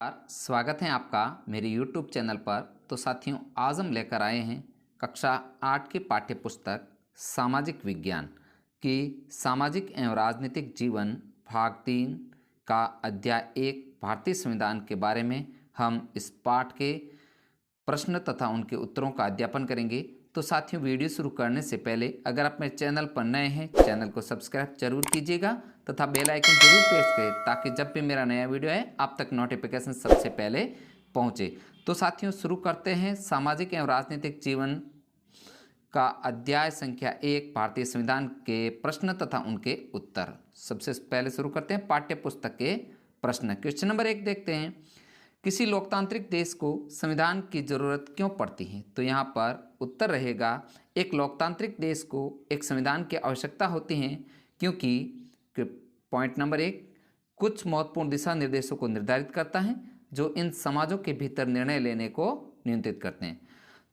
स्वागत है आपका मेरे YouTube चैनल पर। तो साथियों, आज हम लेकर आए हैं कक्षा 8 की पाठ्य पुस्तक सामाजिक विज्ञान की सामाजिक एवं राजनीतिक जीवन भाग 3 का अध्याय 1 भारतीय संविधान के बारे में हम इस पाठ के प्रश्न तथा उनके उत्तरों का अध्यापन करेंगे। तो साथियों, वीडियो शुरू करने से पहले अगर आप मेरे चैनल पर नए हैं, चैनल को सब्सक्राइब जरूर कीजिएगा तथा बेल आइकन जरूर प्रेस करें ताकि जब भी मेरा नया वीडियो है आप तक नोटिफिकेशन सबसे पहले पहुंचे। तो साथियों, शुरू करते हैं सामाजिक एवं राजनीतिक जीवन का अध्याय संख्या 1 भारतीय संविधान के प्रश्न तथा उनके उत्तर। सबसे पहले शुरू करते हैं पाठ्य पुस्तक के प्रश्न। क्वेश्चन नंबर 1 देखते हैं, किसी लोकतांत्रिक देश को संविधान की जरूरत क्यों पड़ती है? तो यहाँ पर उत्तर रहेगा, एक लोकतांत्रिक देश को एक संविधान की आवश्यकता होती है क्योंकि पॉइंट नंबर 1 कुछ महत्वपूर्ण दिशा निर्देशों को निर्धारित करता है जो इन समाजों के भीतर निर्णय लेने को नियंत्रित करते हैं।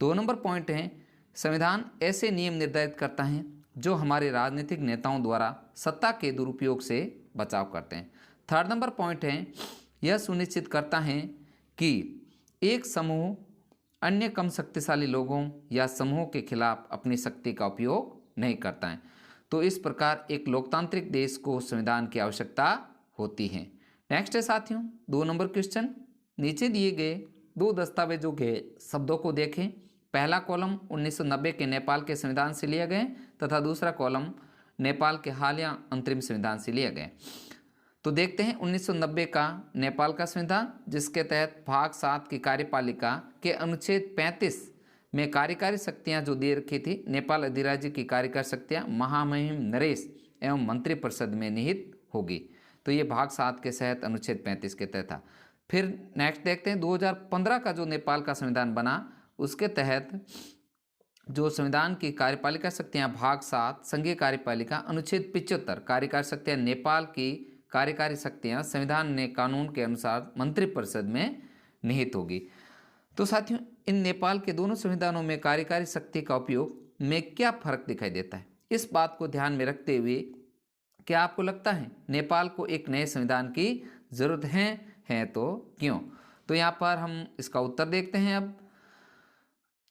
2 नंबर पॉइंट है, संविधान ऐसे नियम निर्धारित करता है जो हमारे राजनीतिक नेताओं द्वारा सत्ता के दुरुपयोग से बचाव करते हैं। 3rd नंबर पॉइंट है, यह सुनिश्चित करता है कि एक समूह अन्य कम शक्तिशाली लोगों या समूहों के खिलाफ अपनी शक्ति का उपयोग नहीं करता है। तो इस प्रकार एक लोकतांत्रिक देश को संविधान की आवश्यकता होती है। नेक्स्ट है साथियों 2 नंबर क्वेश्चन। नीचे दिए गए 2 दस्तावेजों के शब्दों को देखें। पहला कॉलम 1990 के नेपाल के संविधान से लिया गया तथा दूसरा कॉलम नेपाल के हालिया अंतरिम संविधान से लिया गया। तो देखते हैं 1990 का नेपाल का संविधान, जिसके तहत भाग 7 की कार्यपालिका के अनुच्छेद 35 में कार्यकारी शक्तियां जो दे रखी थी, नेपाल अधिराज्य की कार्यकारी शक्तियां महामहिम नरेश एवं मंत्रिपरिषद में निहित होगी। तो ये भाग 7 के तहत अनुच्छेद 35 के तहत था। फिर नेक्स्ट देखते हैं 2015 का जो नेपाल का संविधान बना, उसके तहत जो संविधान की कार्यपालिका शक्तियां भाग 7 संघीय कार्यपालिका अनुच्छेद 75 कार्यकारी शक्तियां नेपाल की कार्यकारी शक्तियां संविधान ने कानून के अनुसार मंत्रिपरिषद में निहित होगी। तो साथियों, इन नेपाल के दोनों संविधानों में कार्यकारी शक्ति का उपयोग में क्या फर्क दिखाई देता है? इस बात को ध्यान में रखते हुए क्या आपको लगता है नेपाल को एक नए संविधान की जरूरत है तो क्यों? तो यहाँ पर हम इसका उत्तर देखते हैं। अब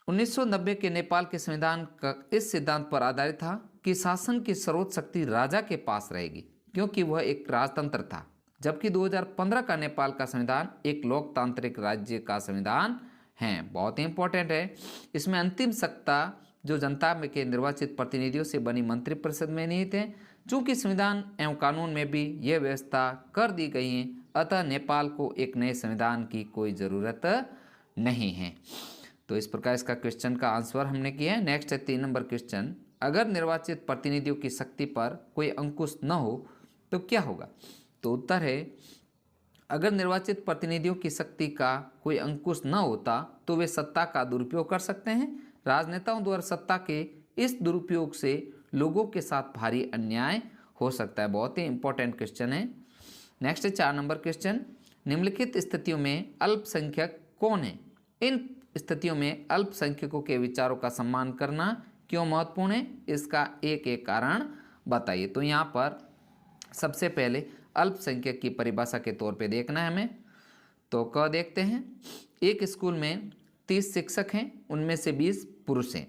1990 के नेपाल के संविधान का इस सिद्धांत पर आधारित था कि शासन की सर्वोच्च शक्ति राजा के पास रहेगी क्योंकि वह एक राजतंत्र था, जबकि 2015 का नेपाल का संविधान एक लोकतांत्रिक राज्य का संविधान है। बहुत ही इंपॉर्टेंट है। इसमें अंतिम सत्ता जो जनता में के निर्वाचित प्रतिनिधियों से बनी मंत्रिपरिषद में निहित है। चूंकि संविधान एवं कानून में भी यह व्यवस्था कर दी गई है, अतः नेपाल को एक नए संविधान की कोई ज़रूरत नहीं है। तो इस प्रकार इसका क्वेश्चन का आंसर हमने किया है। नेक्स्ट है 3 नंबर क्वेश्चन, अगर निर्वाचित प्रतिनिधियों की शक्ति पर कोई अंकुश न हो तो क्या होगा? तो उत्तर है, अगर निर्वाचित प्रतिनिधियों की शक्ति का कोई अंकुश न होता तो वे सत्ता का दुरुपयोग कर सकते हैं। राजनेताओं द्वारा सत्ता के इस दुरुपयोग से लोगों के साथ भारी अन्याय हो सकता है। बहुत ही इंपॉर्टेंट क्वेश्चन है। नेक्स्ट है 4 नंबर क्वेश्चन, निम्नलिखित स्थितियों में अल्पसंख्यक कौन है? इन स्थितियों में अल्पसंख्यकों के विचारों का सम्मान करना क्यों महत्वपूर्ण है? इसका एक एक कारण बताइए। तो यहाँ पर सबसे पहले अल्पसंख्यक की परिभाषा के तौर पे देखना है हमें। तो क देखते हैं, एक स्कूल में 30 शिक्षक हैं, उनमें से 20 पुरुष हैं।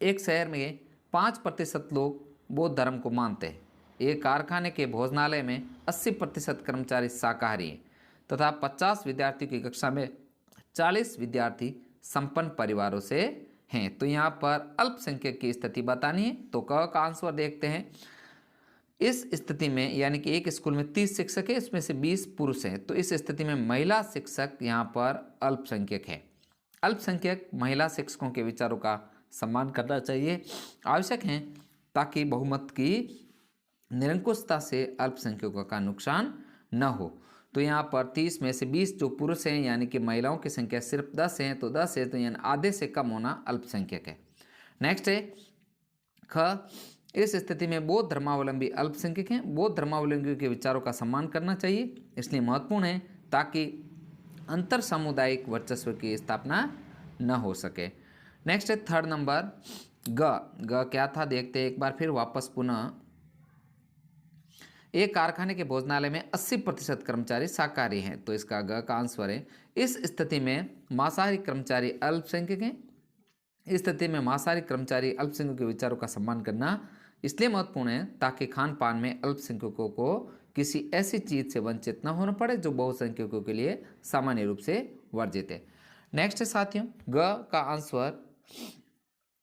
एक शहर में 5% लोग बौद्ध धर्म को मानते हैं। एक कारखाने के भोजनालय में 80% कर्मचारी शाकाहारी हैं तथा 50 विद्यार्थियों की कक्षा में 40 विद्यार्थी संपन्न परिवारों से हैं। तो यहाँ पर अल्पसंख्यक की स्थिति बतानी है। तो क का आंसर देखते हैं। इस स्थिति में यानी कि एक स्कूल में 30 शिक्षक है, इसमें से 20 पुरुष हैं, तो इस स्थिति में महिला शिक्षक यहाँ पर अल्पसंख्यक है। अल्पसंख्यक महिला शिक्षकों के विचारों का सम्मान करना चाहिए, आवश्यक है ताकि बहुमत की निरंकुशता से अल्पसंख्यकों का नुकसान न हो। तो यहाँ पर 30 में से 20 जो पुरुष हैं यानी कि महिलाओं की संख्या सिर्फ 10 है, तो 10 है तो यानी आधे से कम होना अल्पसंख्यक है। नेक्स्ट है ख, इस स्थिति में बौद्ध धर्मावलंबी अल्पसंख्यक हैं। बौद्ध धर्मावलंबियों के विचारों का सम्मान करना चाहिए, इसलिए महत्वपूर्ण है ताकि अंतर सामुदायिक वर्चस्व की स्थापना न हो सके। नेक्स्ट है 3rd नंबर ग क्या था देखते हैं एक बार फिर वापस पुनः। एक कारखाने के भोजनालय में 80% कर्मचारी शाकाहारी हैं, तो इसका ग का आंसर है। इस स्थिति में मांसाहारी कर्मचारी अल्पसंख्यक हैं। इस स्थिति में मांसाहारी कर्मचारी अल्पसंख्यकों के विचारों का सम्मान करना इसलिए महत्वपूर्ण है ताकि खान पान में अल्पसंख्यकों को किसी ऐसी चीज से वंचित न होना पड़े जो बहुसंख्यकों के लिए सामान्य रूप से वर्जित है। नेक्स्ट साथियों, ग का आंसर,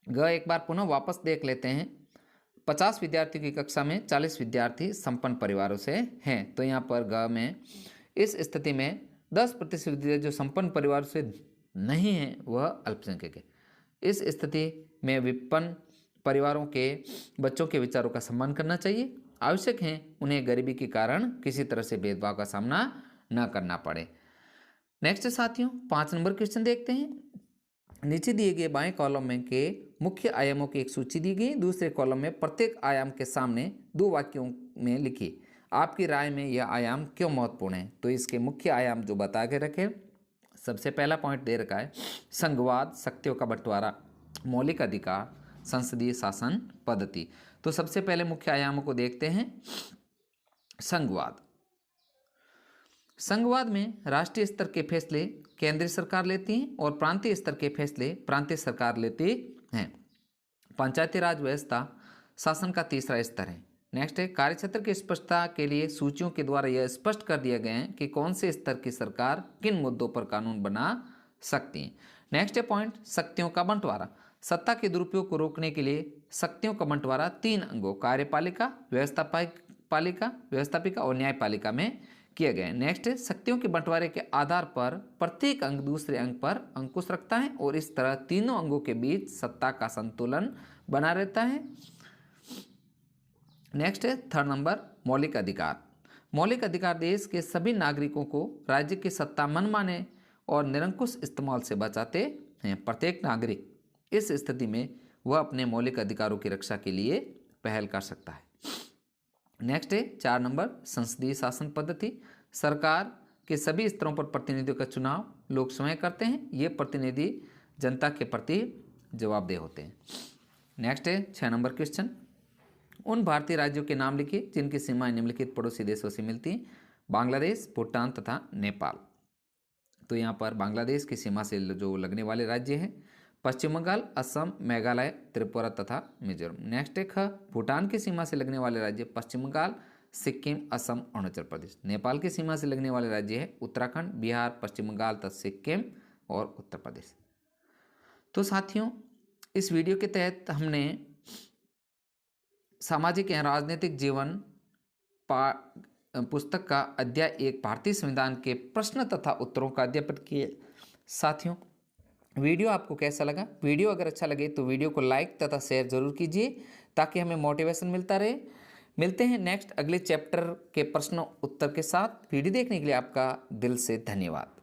ग एक बार पुनः वापस देख लेते हैं। 50 विद्यार्थियों की कक्षा में 40 विद्यार्थी संपन्न परिवारों से हैं, तो यहाँ पर ग में इस स्थिति में 10% विद्यार्थी जो संपन्न परिवारों से नहीं हैं वह अल्पसंख्यक है। इस स्थिति में विपन्न परिवारों के बच्चों के विचारों का सम्मान करना चाहिए। आवश्यक है उन्हें गरीबी के कारण किसी तरह से भेदभाव का सामना न करना पड़े। नेक्स्ट साथियों, 5 नंबर क्वेश्चन देखते हैं। नीचे दिए गए बाएं कॉलम में के मुख्य आयामों की एक सूची दी गई। दूसरे कॉलम में प्रत्येक आयाम के सामने 2 वाक्यों में लिखिए आपकी राय में यह आयाम क्यों महत्वपूर्ण है। तो इसके मुख्य आयाम जो बता के रखे, सबसे पहला पॉइंट दे रखा है संघवाद, शक्तियों का बंटवारा, मौलिक अधिकार, संसदीय शासन पद्धति। तो सबसे पहले मुख्य आयामों को देखते हैं। संघवाद, संघवाद में राष्ट्रीय स्तर के फैसले केंद्रीय सरकार लेती है और प्रांतीय स्तर के फैसले प्रांतीय सरकार लेती है। पंचायती राज व्यवस्था शासन का तीसरा स्तर है। नेक्स्ट है कार्यक्षेत्र की स्पष्टता के लिए सूचियों के द्वारा यह स्पष्ट कर दिया गया है कि कौन से स्तर की सरकार किन मुद्दों पर कानून बना सकती है। नेक्स्ट है पॉइंट शक्तियों का बंटवारा, सत्ता के दुरुपयोग को रोकने के लिए शक्तियों का बंटवारा 3 अंगों कार्यपालिका, व्यवस्थापिका और न्यायपालिका में किया गया है। नेक्स्ट है शक्तियों के बंटवारे के आधार पर प्रत्येक अंग दूसरे अंग पर अंकुश रखता है और इस तरह तीनों अंगों के बीच सत्ता का संतुलन बना रहता है। नेक्स्ट है 3rd नंबर मौलिक अधिकार। मौलिक अधिकार देश के सभी नागरिकों को राज्य की सत्ता मनमाने और निरंकुश इस्तेमाल से बचाते हैं। प्रत्येक नागरिक इस स्थिति में वह अपने मौलिक अधिकारों की रक्षा के लिए पहल कर सकता है। नेक्स्ट है 4 नंबर संसदीय शासन पद्धति। सरकार के सभी स्तरों पर प्रतिनिधियों का चुनाव लोग स्वयं करते हैं। ये प्रतिनिधि जनता के प्रति जवाबदेह होते हैं। नेक्स्ट है 6 नंबर क्वेश्चन, उन भारतीय राज्यों के नाम लिखिए जिनकी सीमाएं निम्नलिखित पड़ोसी देशों से मिलती हैं। बांग्लादेश, भूटान तथा नेपाल। तो यहाँ पर बांग्लादेश की सीमा से जो लगने वाले राज्य हैं पश्चिम बंगाल, असम, मेघालय, त्रिपुरा तथा मिजोरम। नेक्स्ट एक है भूटान की सीमा से लगने वाले राज्य पश्चिम बंगाल, सिक्किम, असम, अरुणाचल प्रदेश। नेपाल की सीमा से लगने वाले राज्य है उत्तराखंड, बिहार, पश्चिम बंगाल तथा सिक्किम और उत्तर प्रदेश। तो साथियों, इस वीडियो के तहत हमने सामाजिक एवं राजनीतिक जीवन पुस्तक का अध्याय 1 भारतीय संविधान के प्रश्न तथा उत्तरों का अध्ययन किए। साथियों, वीडियो आपको कैसा लगा? वीडियो अगर अच्छा लगे तो वीडियो को लाइक तथा शेयर जरूर कीजिए ताकि हमें मोटिवेशन मिलता रहे। मिलते हैं नेक्स्ट अगले चैप्टर के प्रश्न उत्तर के साथ। वीडियो देखने के लिए आपका दिल से धन्यवाद।